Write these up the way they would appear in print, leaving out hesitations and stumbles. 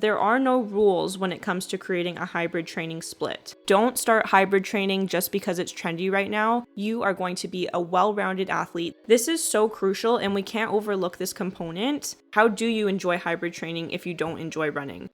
There are no rules when it comes to creating a hybrid training split. Don't start hybrid training just because it's trendy right now. You are going to be a well-rounded athlete. This is so crucial and we can't overlook this component. How do you enjoy hybrid training if you don't enjoy running?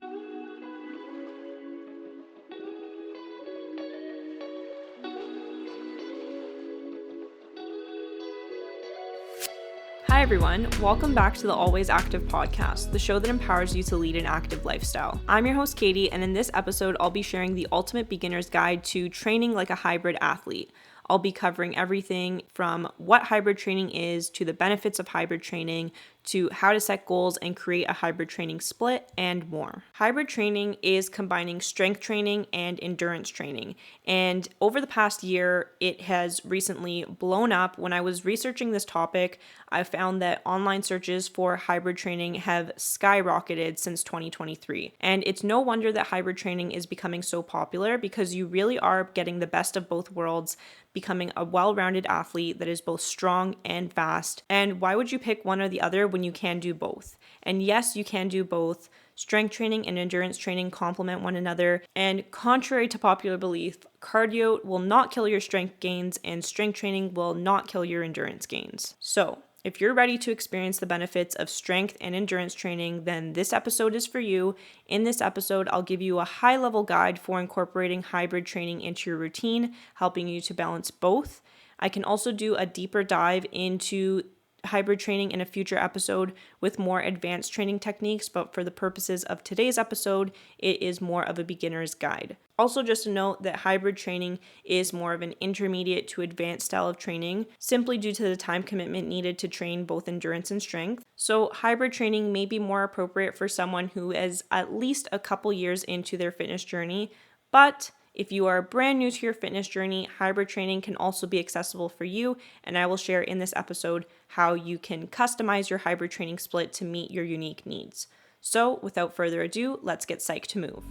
Hi everyone, welcome back to the Always Active podcast, the show that empowers you to lead an active lifestyle. I'm your host Katie, and in this episode I'll be sharing the ultimate beginner's guide to training like a hybrid athlete. I'll be covering everything from what hybrid training is, to the benefits of hybrid training, to how to set goals and create a hybrid training split, and more. Hybrid training is combining strength training and endurance training. And over the past year, it has recently blown up. When I was researching this topic, I found that online searches for hybrid training have skyrocketed since 2023. And it's no wonder that hybrid training is becoming so popular, because you really are getting the best of both worlds, becoming a well-rounded athlete that is both strong and fast. And why would you pick one or the other when you can do both? And yes, you can do both. Strength training and endurance training complement one another. And contrary to popular belief, cardio will not kill your strength gains and strength training will not kill your endurance gains. So, if you're ready to experience the benefits of strength and endurance training, then this episode is for you. In this episode, I'll give you a high-level guide for incorporating hybrid training into your routine, helping you to balance both. I can also do a deeper dive into hybrid training in a future episode with more advanced training techniques, but for the purposes of today's episode, it is more of a beginner's guide. Also, just a note that hybrid training is more of an intermediate to advanced style of training, simply due to the time commitment needed to train both endurance and strength. So hybrid training may be more appropriate for someone who is at least a couple years into their fitness journey, but if you are brand new to your fitness journey, hybrid training can also be accessible for you, and I will share in this episode how you can customize your hybrid training split to meet your unique needs. So, without further ado, let's get psyched to move.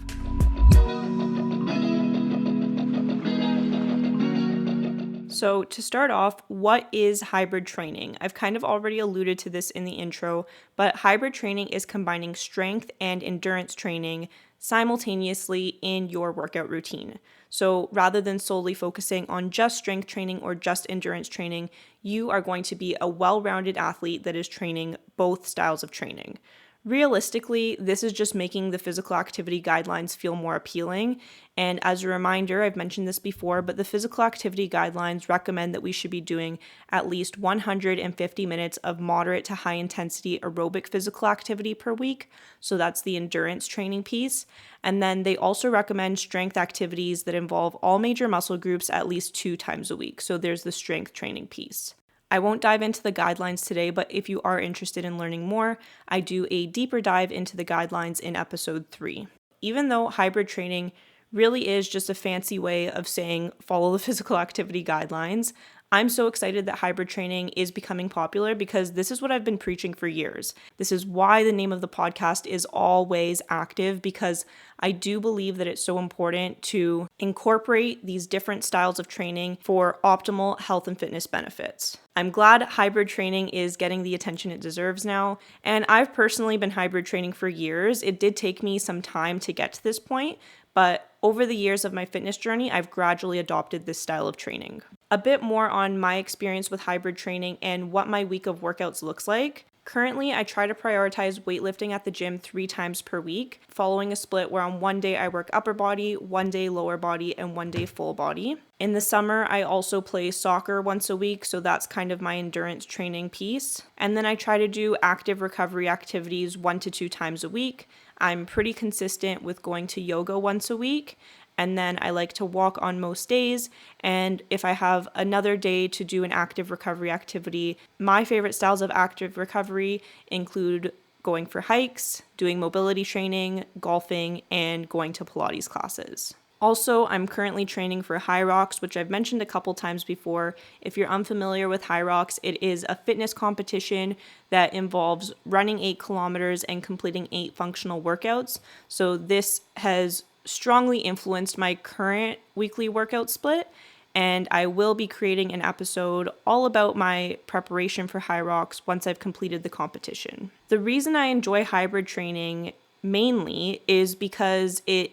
So to start off, what is hybrid training? I've kind of already alluded to this in the intro, but hybrid training is combining strength and endurance training simultaneously in your workout routine. So rather than solely focusing on just strength training or just endurance training, you are going to be a well-rounded athlete that is training both styles of training. Realistically, this is just making the physical activity guidelines feel more appealing. And as a reminder, I've mentioned this before, but the physical activity guidelines recommend that we should be doing at least 150 minutes of moderate to high intensity aerobic physical activity per week. So that's the endurance training piece. And then they also recommend strength activities that involve all major muscle groups at least 2 times a week. So there's the strength training piece. I won't dive into the guidelines today, but if you are interested in learning more, I do a deeper dive into the guidelines in episode 3. Even though hybrid training really is just a fancy way of saying follow the physical activity guidelines, I'm so excited that hybrid training is becoming popular, because this is what I've been preaching for years. This is why the name of the podcast is Always Active, because I do believe that it's so important to incorporate these different styles of training for optimal health and fitness benefits. I'm glad hybrid training is getting the attention it deserves now, and I've personally been hybrid training for years. It did take me some time to get to this point, but over the years of my fitness journey, I've gradually adopted this style of training. A bit more on my experience with hybrid training and what my week of workouts looks like. Currently, I try to prioritize weightlifting at the gym 3 times per week, following a split where on one day I work upper body, one day lower body, and one day full body. In the summer, I also play soccer once a week, so that's kind of my endurance training piece. And then I try to do active recovery activities 1 to 2 times a week. I'm pretty consistent with going to yoga once a week. And then I like to walk on most days, and if I have another day to do an active recovery activity, my favorite styles of active recovery include going for hikes, doing mobility training, golfing, and going to Pilates classes. Also, I'm currently training for Hyrox, which I've mentioned a couple times before. If you're unfamiliar with Hyrox, it is a fitness competition that involves running 8 kilometers and completing 8 functional workouts. So this has strongly influenced my current weekly workout split, and I will be creating an episode all about my preparation for Hyrox once I've completed the competition. The reason I enjoy hybrid training mainly is because it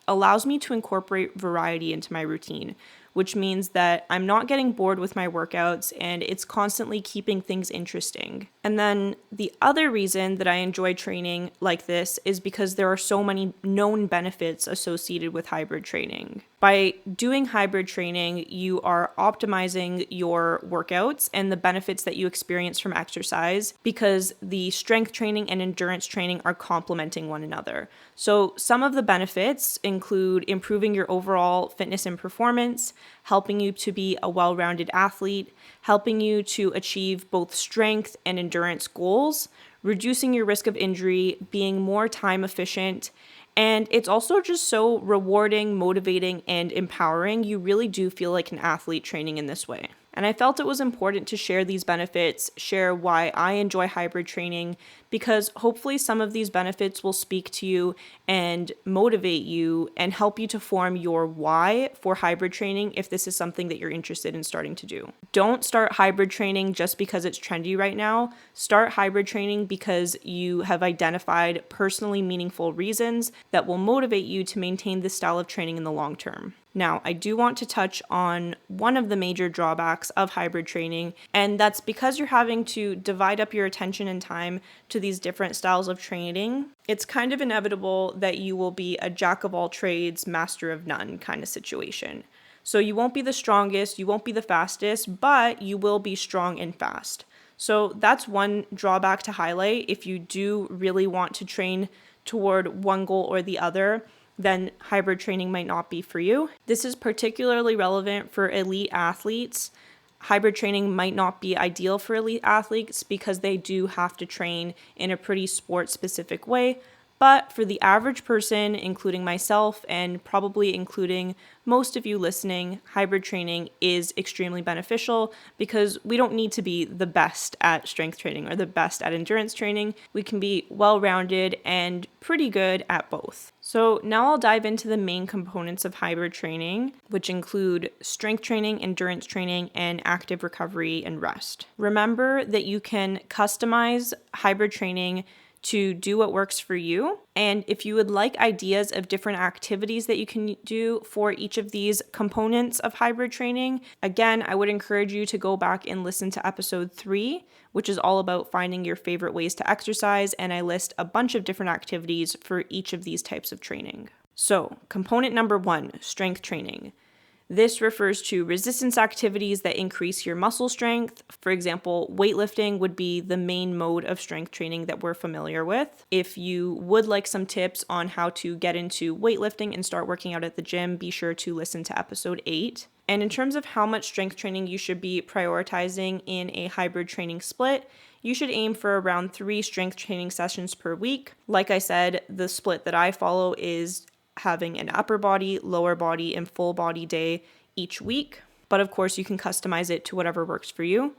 allows me to incorporate variety into my routine, which means that I'm not getting bored with my workouts and it's constantly keeping things interesting. And then the other reason that I enjoy training like this is because there are so many known benefits associated with hybrid training. By doing hybrid training, you are optimizing your workouts and the benefits that you experience from exercise because the strength training and endurance training are complementing one another. So some of the benefits include improving your overall fitness and performance, helping you to be a well-rounded athlete, helping you to achieve both strength and endurance goals, reducing your risk of injury, being more time efficient, and it's also just so rewarding, motivating, and empowering. You really do feel like an athlete training in this way. And I felt it was important to share these benefits, share why I enjoy hybrid training, because hopefully some of these benefits will speak to you and motivate you and help you to form your why for hybrid training if this is something that you're interested in starting to do. Don't start hybrid training just because it's trendy right now. Start hybrid training because you have identified personally meaningful reasons that will motivate you to maintain this style of training in the long term. Now, I do want to touch on one of the major drawbacks of hybrid training, and that's because you're having to divide up your attention and time to these different styles of training. It's kind of inevitable that you will be a jack of all trades, master of none kind of situation. So you won't be the strongest, you won't be the fastest, but you will be strong and fast. So that's one drawback to highlight. If you do really want to train toward one goal or the other, then hybrid training might not be for you. This is particularly relevant for elite athletes. Hybrid training might not be ideal for elite athletes because they do have to train in a pretty sport-specific way. But for the average person, including myself and probably including most of you listening, hybrid training is extremely beneficial because we don't need to be the best at strength training or the best at endurance training. We can be well-rounded and pretty good at both. So now I'll dive into the main components of hybrid training, which include strength training, endurance training, and active recovery and rest. Remember that you can customize hybrid training to do what works for you. And if you would like ideas of different activities that you can do for each of these components of hybrid training, again, I would encourage you to go back and listen to episode 3, which is all about finding your favorite ways to exercise. And I list a bunch of different activities for each of these types of training. So, component number 1, strength training. This refers to resistance activities that increase your muscle strength. For example, weightlifting would be the main mode of strength training that we're familiar with. If you would like some tips on how to get into weightlifting and start working out at the gym, be sure to listen to episode 8. And in terms of how much strength training you should be prioritizing in a hybrid training split, you should aim for around 3 strength training sessions per week. Like I said, the split that I follow is having an upper body, lower body, and full body day each week. But of course, you can customize it to whatever works for you.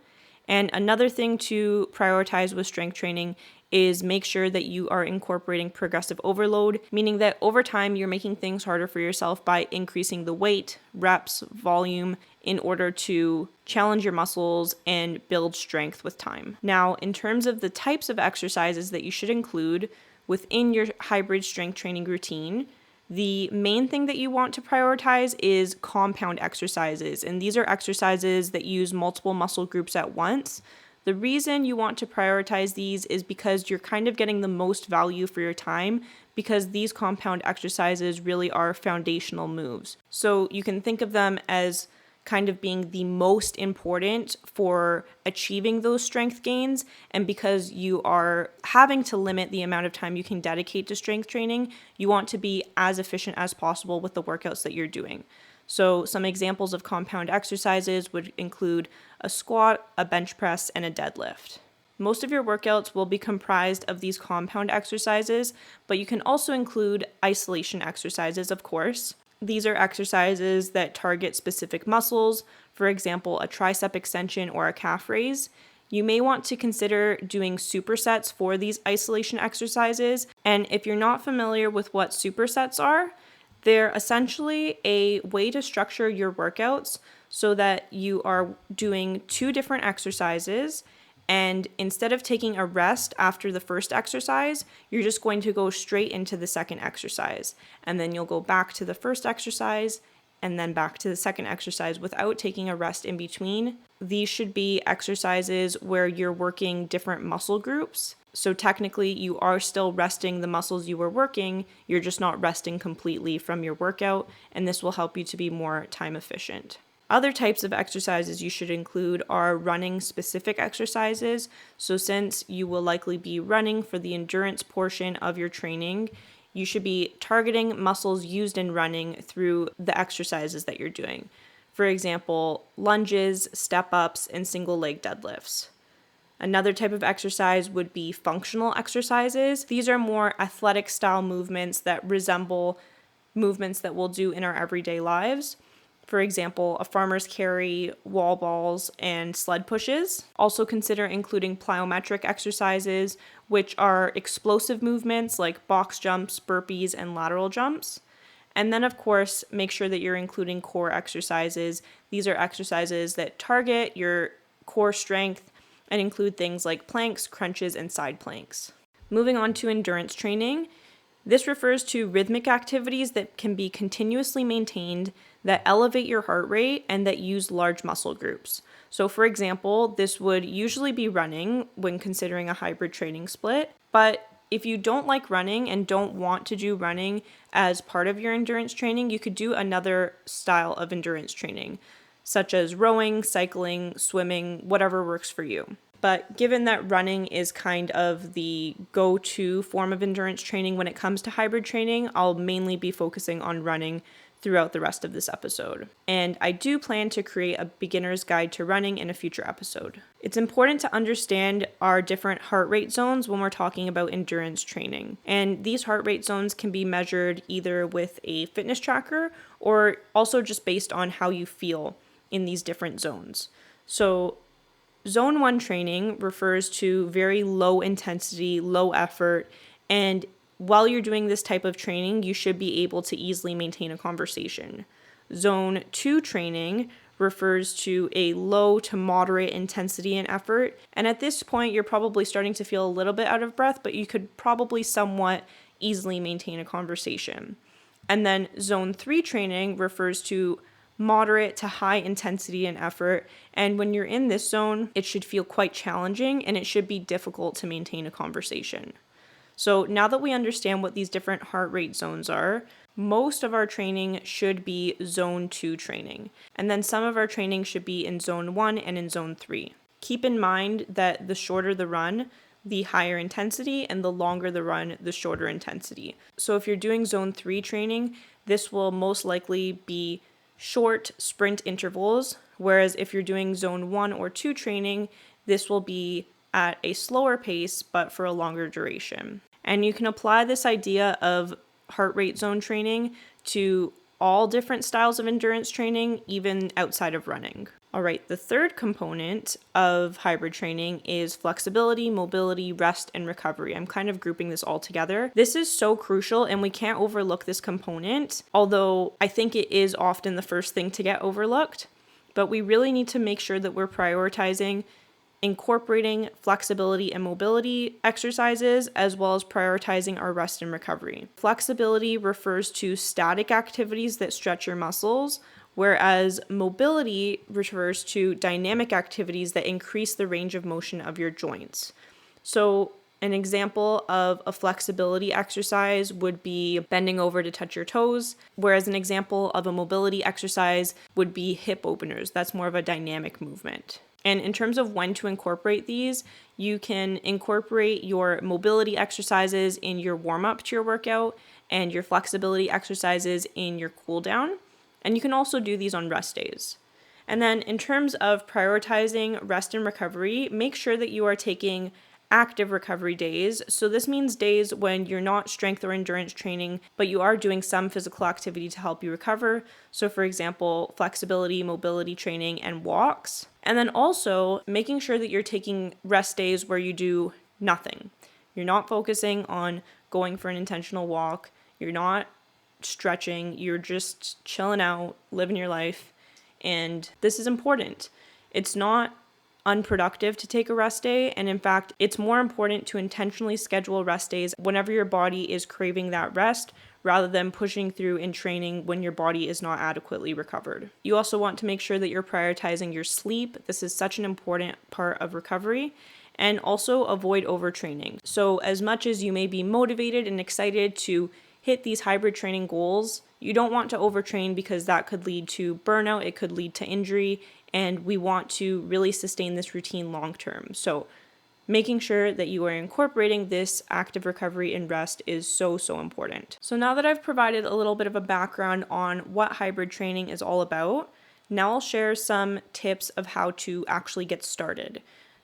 And another thing to prioritize with strength training is make sure that you are incorporating progressive overload, meaning that over time, you're making things harder for yourself by increasing the weight, reps, volume, in order to challenge your muscles and build strength with time. Now, in terms of the types of exercises that you should include within your hybrid strength training routine, the main thing that you want to prioritize is compound exercises, and these are exercises that use multiple muscle groups at once. The reason you want to prioritize these is because you're kind of getting the most value for your time because these compound exercises really are foundational moves. So you can think of them as kind of being the most important for achieving those strength gains. And because you are having to limit the amount of time you can dedicate to strength training, you want to be as efficient as possible with the workouts that you're doing. So some examples of compound exercises would include a squat, a bench press, and a deadlift. Most of your workouts will be comprised of these compound exercises, but you can also include isolation exercises, of course. These are exercises that target specific muscles, for example, a tricep extension or a calf raise. You may want to consider doing supersets for these isolation exercises. And if you're not familiar with what supersets are, they're essentially a way to structure your workouts so that you are doing 2 different exercises And instead of taking a rest after the first exercise, you're just going to go straight into the second exercise. And then you'll go back to the first exercise and then back to the second exercise without taking a rest in between. These should be exercises where you're working different muscle groups. So technically, you are still resting the muscles you were working, you're just not resting completely from your workout, and this will help you to be more time efficient. Other types of exercises you should include are running specific exercises. So since you will likely be running for the endurance portion of your training, you should be targeting muscles used in running through the exercises that you're doing. For example, lunges, step-ups, and single leg deadlifts. Another type of exercise would be functional exercises. These are more athletic style movements that resemble movements that we'll do in our everyday lives. For example, a farmer's carry, wall balls, and sled pushes. Also consider including plyometric exercises, which are explosive movements like box jumps, burpees, and lateral jumps. And then, of course, make sure that you're including core exercises. These are exercises that target your core strength and include things like planks, crunches, and side planks. Moving on to endurance training. This refers to rhythmic activities that can be continuously maintained, that elevate your heart rate, and that use large muscle groups. So for example, this would usually be running when considering a hybrid training split. But if you don't like running and don't want to do running as part of your endurance training, you could do another style of endurance training, such as rowing, cycling, swimming, whatever works for you. But given that running is kind of the go-to form of endurance training when it comes to hybrid training, I'll mainly be focusing on running throughout the rest of this episode. And I do plan to create a beginner's guide to running in a future episode. It's important to understand our different heart rate zones when we're talking about endurance training. And these heart rate zones can be measured either with a fitness tracker or also just based on how you feel in these different zones. So Zone 1 training refers to very low intensity, low effort, and while you're doing this type of training, you should be able to easily maintain a conversation. Zone 2 training refers to a low to moderate intensity and effort, and at this point, you're probably starting to feel a little bit out of breath, but you could probably somewhat easily maintain a conversation. And then Zone 3 training refers to moderate to high intensity and effort. And when you're in this zone, it should feel quite challenging and it should be difficult to maintain a conversation. So now that we understand what these different heart rate zones are, most of our training should be Zone 2 training. And then some of our training should be in Zone 1 and in Zone 3. Keep in mind that the shorter the run, the higher intensity, and the longer the run, the shorter intensity. So if you're doing Zone 3 training, this will most likely be short sprint intervals, whereas if you're doing Zone 1 or 2 training, this will be at a slower pace, but for a longer duration. And you can apply this idea of heart rate zone training to all different styles of endurance training, even outside of running. All right, the third component of hybrid training is flexibility, mobility, rest, and recovery. I'm kind of grouping this all together. This is so crucial and we can't overlook this component, although I think it is often the first thing to get overlooked. But we really need to make sure that we're prioritizing incorporating flexibility and mobility exercises, as well as prioritizing our rest and recovery. Flexibility refers to static activities that stretch your muscles, whereas mobility refers to dynamic activities that increase the range of motion of your joints. So an example of a flexibility exercise would be bending over to touch your toes, whereas an example of a mobility exercise would be hip openers. That's more of a dynamic movement. And in terms of when to incorporate these, you can incorporate your mobility exercises in your warm-up to your workout and your flexibility exercises in your cool down. And you can also do these on rest days. And then in terms of prioritizing rest and recovery, make sure that you are taking active recovery days. So this means days when you're not strength or endurance training, but you are doing some physical activity to help you recover. So for example, flexibility, mobility training, and walks. And then also making sure that you're taking rest days where you do nothing. You're not focusing on going for an intentional walk. You're not stretching. You're just chilling out, living your life. And this is important. It's not unproductive to take a rest day. And in fact, it's more important to intentionally schedule rest days whenever your body is craving that rest, rather than pushing through in training when your body is not adequately recovered. You also want to make sure that you're prioritizing your sleep. This is such an important part of recovery. And also avoid overtraining. So as much as you may be motivated and excited to hit these hybrid training goals, you don't want to overtrain, because that could lead to burnout, it could lead to injury, and we want to really sustain this routine long term. So making sure that you are incorporating this active recovery and rest is so important. So now that I've provided a little bit of a background on what hybrid training is all about, now I'll share some tips of how to actually get started.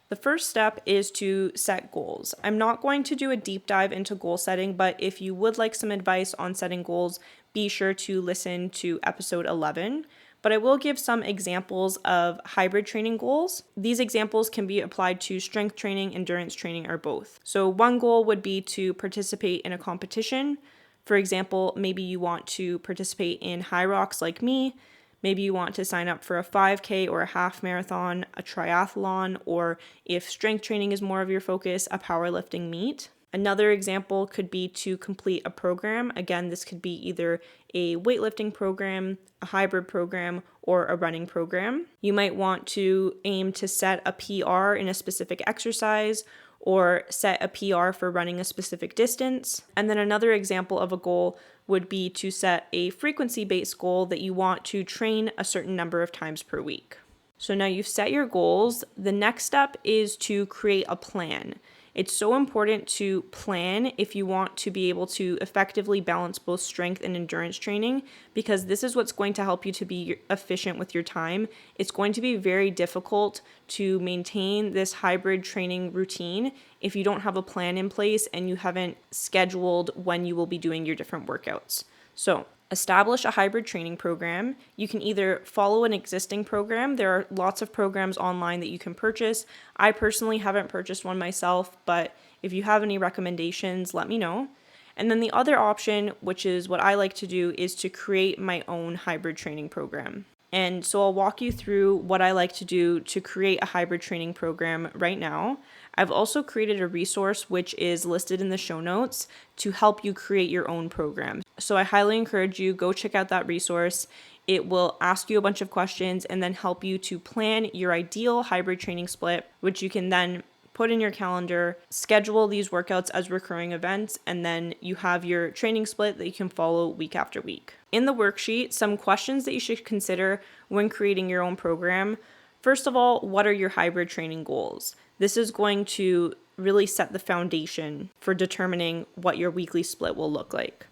The first step is to set goals. I'm not going to do a deep dive into goal setting, but if you would like some advice on setting goals, be sure to listen to episode 11. But I will give some examples of hybrid training goals. These examples can be applied to strength training, endurance training, or both. So one goal would be to participate in a competition. For example, maybe you want to participate in Hyrox like me. Maybe you want to sign up for a 5K or a half marathon, a triathlon, or if strength training is more of your focus, a powerlifting meet. Another example could be to complete a program. Again, this could be either a weightlifting program, a hybrid program, or a running program. You might want to aim to set a PR in a specific exercise, or set a PR for running a specific distance. And then another example of a goal would be to set a frequency-based goal that you want to train a certain number of times per week. So now you've set your goals. The next step is to create a plan. It's so important to plan if you want to be able to effectively balance both strength and endurance training, because this is what's going to help you to be efficient with your time. It's going to be very difficult to maintain this hybrid training routine if you don't have a plan in place and you haven't scheduled when you will be doing your different workouts. So establish a hybrid training program. You can either follow an existing program. There are lots of programs online that you can purchase. I personally haven't purchased one myself, but if you have any recommendations, let me know. And then the other option, which is what I like to do, is to create my own hybrid training program. And so I'll walk you through what I like to do to create a hybrid training program right now. I've also created a resource which is listed in the show notes to help you create your own program. So I highly encourage you, go check out that resource. It will ask you a bunch of questions and then help you to plan your ideal hybrid training split, which you can then put in your calendar, schedule these workouts as recurring events, and then you have your training split that you can follow week after week. In the worksheet, some questions that you should consider when creating your own program. First of all, what are your hybrid training goals? This is going to really set the foundation for determining what your weekly split will look like.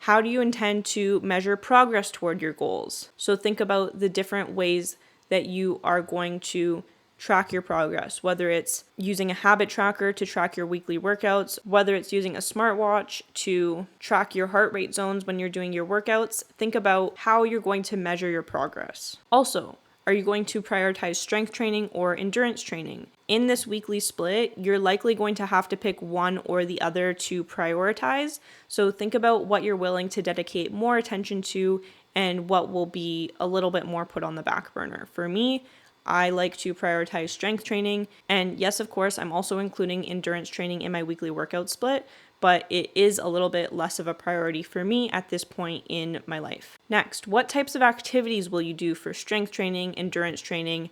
How do you intend to measure progress toward your goals? So think about the different ways that you are going to track your progress, whether it's using a habit tracker to track your weekly workouts, whether it's using a smartwatch to track your heart rate zones when you're doing your workouts. Think about how you're going to measure your progress. Also, are you going to prioritize strength training or endurance training? In this weekly split, you're likely going to have to pick one or the other to prioritize. So think about what you're willing to dedicate more attention to and what will be a little bit more put on the back burner. For me, I like to prioritize strength training. And yes, of course, I'm also including endurance training in my weekly workout split, but it is a little bit less of a priority for me at this point in my life. Next, what types of activities will you do for strength training, endurance training,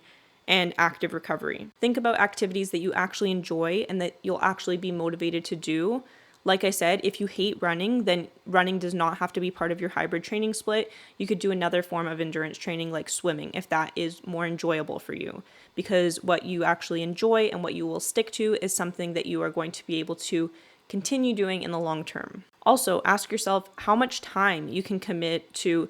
and active recovery? Think about activities that you actually enjoy and that you'll actually be motivated to do. Like I said, if you hate running, then running does not have to be part of your hybrid training split. You could do another form of endurance training like swimming if that is more enjoyable for you, because what you actually enjoy and what you will stick to is something that you are going to be able to continue doing in the long term. Also, ask yourself how much time you can commit to,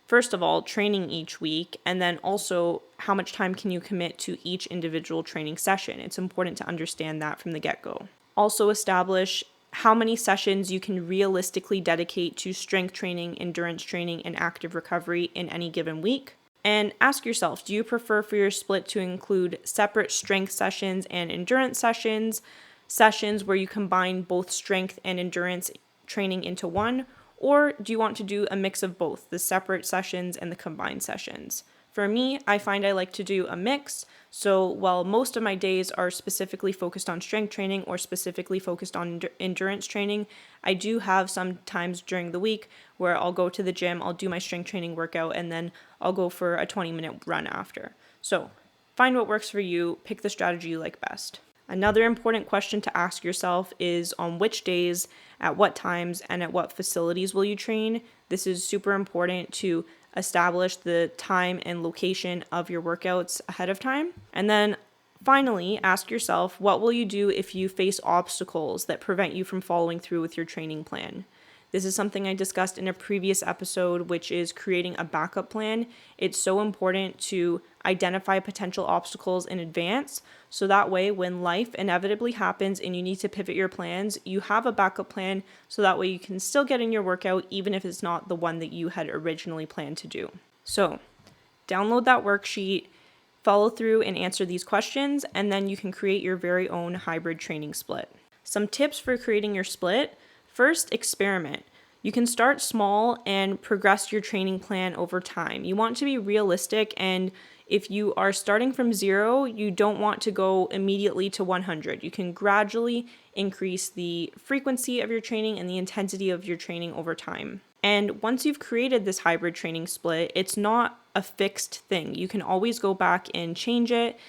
first of all, training each week, and then also how much time can you commit to each individual training session. It's important to understand that from the get-go. Also, establish how many sessions you can realistically dedicate to strength training, endurance training, and active recovery in any given week. And ask yourself, do you prefer for your split to include separate strength sessions and endurance sessions, sessions where you combine both strength and endurance training into one, or do you want to do a mix of both, the separate sessions and the combined sessions? For me, I find I like to do a mix. So while most of my days are specifically focused on strength training or specifically focused on endurance training, I do have some times during the week where I'll go to the gym, I'll do my strength training workout, and then I'll go for a 20-minute run after. So find what works for you, pick the strategy you like best. Another important question to ask yourself is on which days, at what times, and at what facilities will you train? This is super important to establish the time and location of your workouts ahead of time. And then finally, ask yourself, what will you do if you face obstacles that prevent you from following through with your training plan? This is something I discussed in a previous episode, which is creating a backup plan. It's so important to identify potential obstacles in advance, so that way when life inevitably happens and you need to pivot your plans, you have a backup plan, so that way you can still get in your workout even if it's not the one that you had originally planned to do. So download that worksheet, follow through and answer these questions, and then you can create your very own hybrid training split. Some tips for creating your split. First, experiment. You can start small and progress your training plan over time. You want to be realistic, and if you are starting from 0, you don't want to go immediately to 100. You can gradually increase the frequency of your training and the intensity of your training over time. And once you've created this hybrid training split, it's not a fixed thing. You can always go back and change it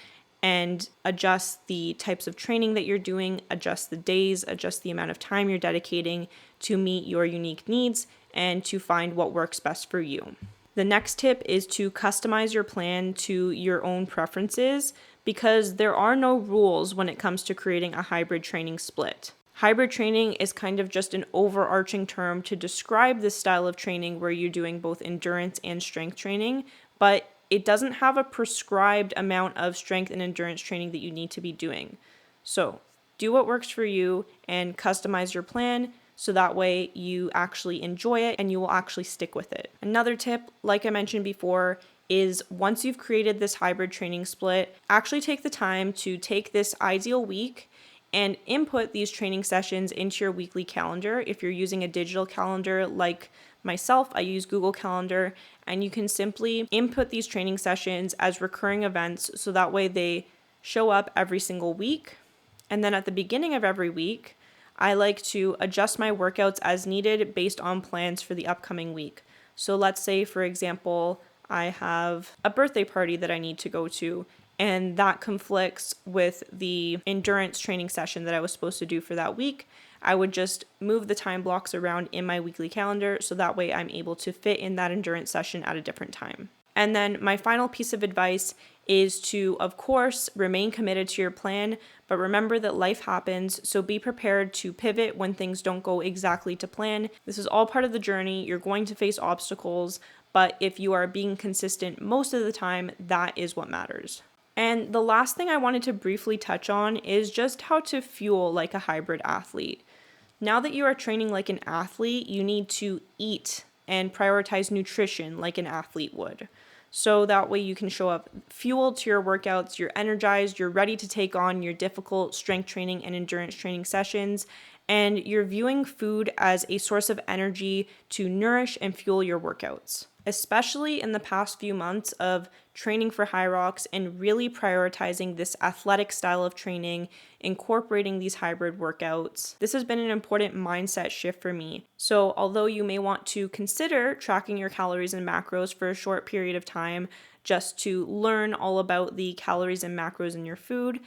and adjust the types of training that you're doing, adjust the days, adjust the amount of time you're dedicating to meet your unique needs and to find what works best for you. The next tip is to customize your plan to your own preferences, because there are no rules when it comes to creating a hybrid training split. Hybrid training is kind of just an overarching term to describe this style of training where you're doing both endurance and strength training, but it doesn't have a prescribed amount of strength and endurance training that you need to be doing. So do what works for you and customize your plan so that way you actually enjoy it and you will actually stick with it. Another tip, like I mentioned before, is once you've created this hybrid training split, actually take the time to take this ideal week and input these training sessions into your weekly calendar. If you're using a digital calendar like myself, I use Google Calendar, and you can simply input these training sessions as recurring events so that way they show up every single week. And then at the beginning of every week, I like to adjust my workouts as needed based on plans for the upcoming week. So let's say, for example, I have a birthday party that I need to go to, and that conflicts with the endurance training session that I was supposed to do for that week. I would just move the time blocks around in my weekly calendar so that way I'm able to fit in that endurance session at a different time. And then my final piece of advice is to, of course, remain committed to your plan, but remember that life happens, so be prepared to pivot when things don't go exactly to plan. This is all part of the journey. You're going to face obstacles, but if you are being consistent most of the time, that is what matters. And the last thing I wanted to briefly touch on is just how to fuel like a hybrid athlete. Now that you are training like an athlete, you need to eat and prioritize nutrition like an athlete would. So that way you can show up fueled to your workouts, you're energized, you're ready to take on your difficult strength training and endurance training sessions, and you're viewing food as a source of energy to nourish and fuel your workouts. Especially in the past few months of training for Hyrox and really prioritizing this athletic style of training, incorporating these hybrid workouts, this has been an important mindset shift for me. So although you may want to consider tracking your calories and macros for a short period of time just to learn all about the calories and macros in your food,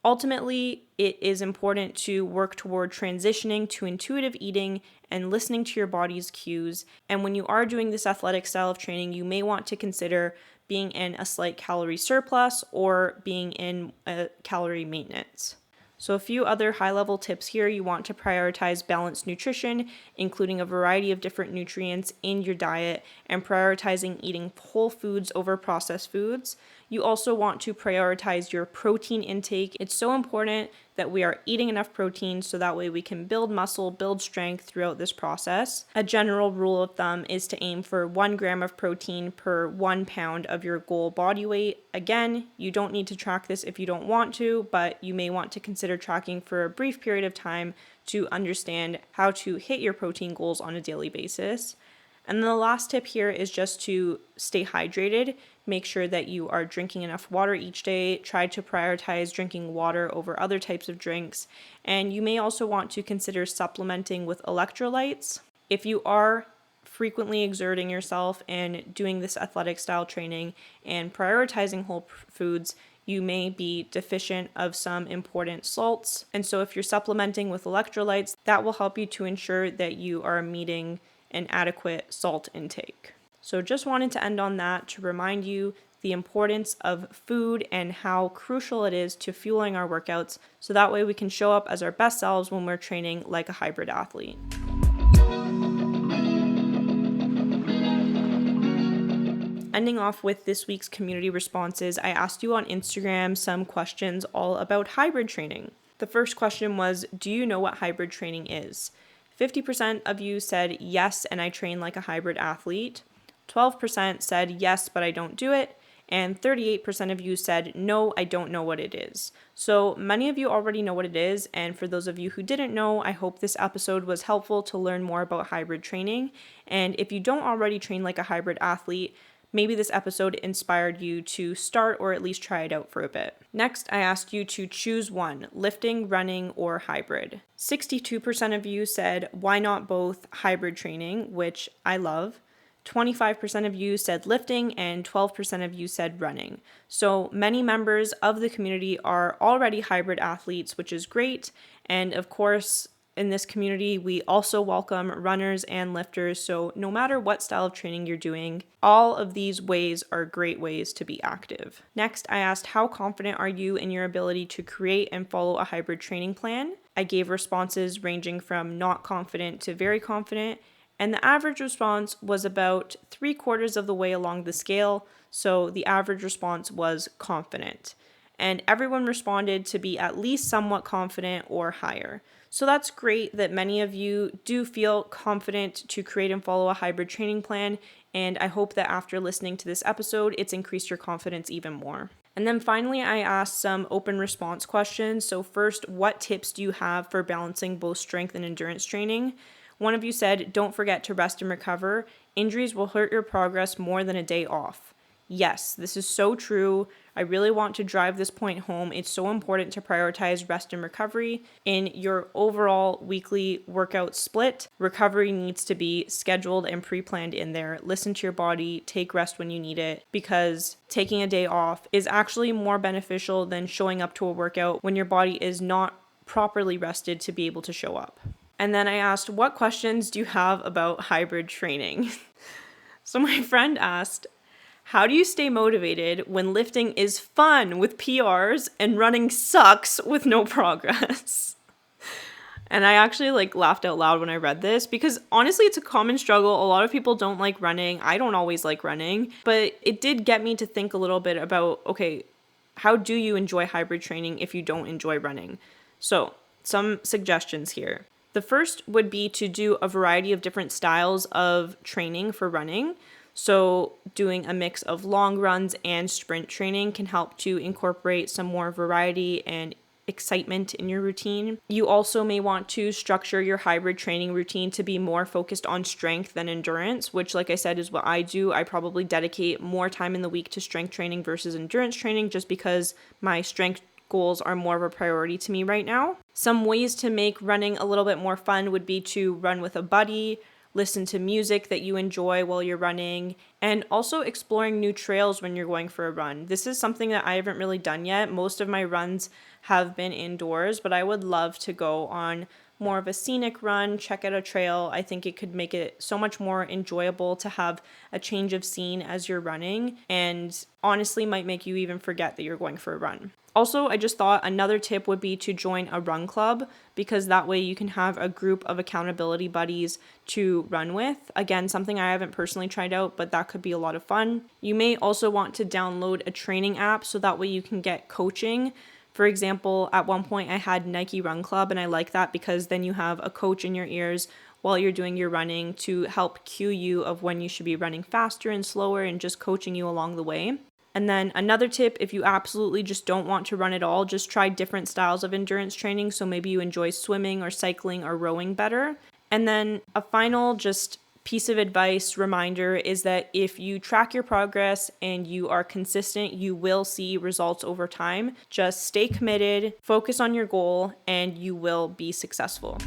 ultimately, it is important to work toward transitioning to intuitive eating and listening to your body's cues. And when you are doing this athletic style of training, you may want to consider being in a slight calorie surplus or being in a calorie maintenance. So a few other high-level tips here. You want to prioritize balanced nutrition, including a variety of different nutrients in your diet, and prioritizing eating whole foods over processed foods. You also want to prioritize your protein intake. It's so important that we are eating enough protein so that way we can build muscle, build strength throughout this process. A general rule of thumb is to aim for 1 gram of protein per 1 pound of your goal body weight. Again, you don't need to track this if you don't want to, but you may want to consider tracking for a brief period of time to understand how to hit your protein goals on a daily basis. And then the last tip here is just to stay hydrated. Make sure that you are drinking enough water each day. Try to prioritize drinking water over other types of drinks. And you may also want to consider supplementing with electrolytes. If you are frequently exerting yourself and doing this athletic style training and prioritizing whole foods, you may be deficient of some important salts. And so if you're supplementing with electrolytes, that will help you to ensure that you are meeting an adequate salt intake. So just wanted to end on that to remind you the importance of food and how crucial it is to fueling our workouts, so that way we can show up as our best selves when we're training like a hybrid athlete. Ending off with this week's community responses, I asked you on Instagram some questions all about hybrid training. The first question was, do you know what hybrid training is? 50% of you said yes, and I train like a hybrid athlete. 12% said yes, but I don't do it. And 38% of you said no, I don't know what it is. So many of you already know what it is. And for those of you who didn't know, I hope this episode was helpful to learn more about hybrid training. And if you don't already train like a hybrid athlete, maybe this episode inspired you to start or at least try it out for a bit. Next, I asked you to choose one, lifting, running, or hybrid. 62% of you said, why not both hybrid training, which I love. 25% of you said lifting, and 12% of you said running. So many members of the community are already hybrid athletes, which is great. And of course, in this community, we also welcome runners and lifters. So no matter what style of training you're doing, all of these ways are great ways to be active. Next, I asked, how confident are you in your ability to create and follow a hybrid training plan? I gave responses ranging from not confident to very confident. And the average response was about 3/4 of the way along the scale. So the average response was confident. And everyone responded to be at least somewhat confident or higher. So that's great that many of you do feel confident to create and follow a hybrid training plan. And I hope that after listening to this episode, it's increased your confidence even more. And then finally, I asked some open response questions. So first, what tips do you have for balancing both strength and endurance training? One of you said, don't forget to rest and recover. Injuries will hurt your progress more than a day off. Yes, this is so true. I really want to drive this point home. It's so important to prioritize rest and recovery in your overall weekly workout split. Recovery needs to be scheduled and pre-planned in there. Listen to your body, take rest when you need it, because taking a day off is actually more beneficial than showing up to a workout when your body is not properly rested to be able to show up. And then I asked, what questions do you have about hybrid training? So my friend asked, how do you stay motivated when lifting is fun with PRs and running sucks with no progress? And I actually laughed out loud when I read this, because honestly, it's a common struggle. A lot of people don't like running. I don't always like running, but it did get me to think a little bit about, okay, how do you enjoy hybrid training if you don't enjoy running? So some suggestions here. The first would be to do a variety of different styles of training for running. So doing a mix of long runs and sprint training can help to incorporate some more variety and excitement in your routine. You also may want to structure your hybrid training routine to be more focused on strength than endurance, which, like I said, is what I do. I probably dedicate more time in the week to strength training versus endurance training, just because my strength goals are more of a priority to me right now. Some ways to make running a little bit more fun would be to run with a buddy, listen to music that you enjoy while you're running, and also exploring new trails when you're going for a run. This is something that I haven't really done yet. Most of my runs have been indoors, but I would love to go on more of a scenic run, check out a trail. I think it could make it so much more enjoyable to have a change of scene as you're running, and honestly might make you even forget that you're going for a run. Also, I just thought another tip would be to join a run club, because that way you can have a group of accountability buddies to run with. Again, something I haven't personally tried out, but that could be a lot of fun. You may also want to download a training app so that way you can get coaching. For example, at one point I had Nike Run Club, and I like that because then you have a coach in your ears while you're doing your running to help cue you of when you should be running faster and slower and just coaching you along the way. And then another tip, if you absolutely just don't want to run at all, just try different styles of endurance training. So maybe you enjoy swimming or cycling or rowing better. And then a final just piece of advice, reminder, is that if you track your progress and you are consistent, you will see results over time. Just stay committed, focus on your goal, and you will be successful.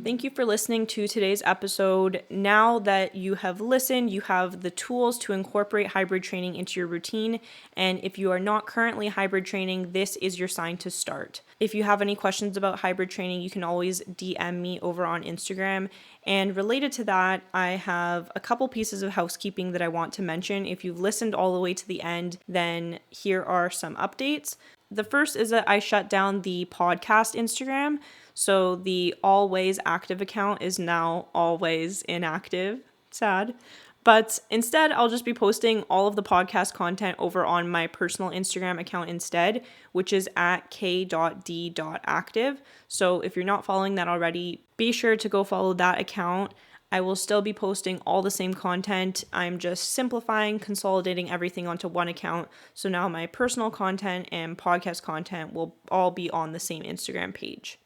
Thank you for listening to today's episode. Now that you have listened, you have the tools to incorporate hybrid training into your routine. And if you are not currently hybrid training, this is your sign to start. If you have any questions about hybrid training, you can always DM me over on Instagram. And related to that, I have a couple pieces of housekeeping that I want to mention. If you've listened all the way to the end, then here are some updates. The first is that I shut down the podcast Instagram. So the Always Active account is now always inactive. Sad. But instead, I'll just be posting all of the podcast content over on my personal Instagram account instead, which is at k.d.active. So if you're not following that already, be sure to go follow that account. I will still be posting all the same content. I'm just simplifying, consolidating everything onto one account. So now my personal content and podcast content will all be on the same Instagram page.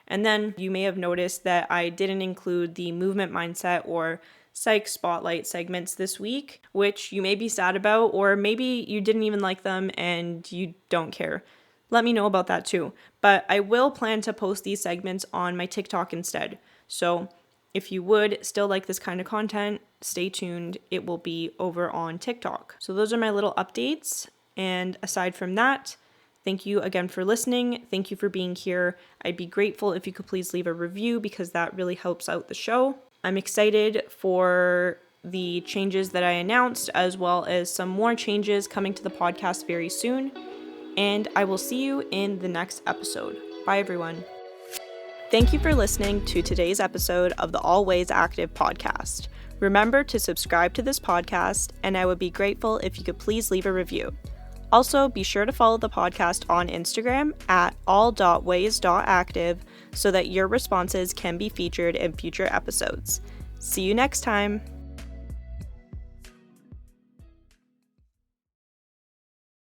And then you may have noticed that I didn't include the movement mindset or psych spotlight segments this week, which you may be sad about, or maybe you didn't even like them and you don't care. Let me know about that too. But I will plan to post these segments on my TikTok instead. So if you would still like this kind of content, stay tuned. It will be over on TikTok. So those are my little updates. And aside from that, thank you again for listening. Thank you for being here. I'd be grateful if you could please leave a review because that really helps out the show. I'm excited for the changes that I announced, as well as some more changes coming to the podcast very soon. And I will see you in the next episode. Bye, everyone. Thank you for listening to today's episode of the Always Active podcast. Remember to subscribe to this podcast, and I would be grateful if you could please leave a review. Also, be sure to follow the podcast on Instagram at all.ways.active so that your responses can be featured in future episodes. See you next time.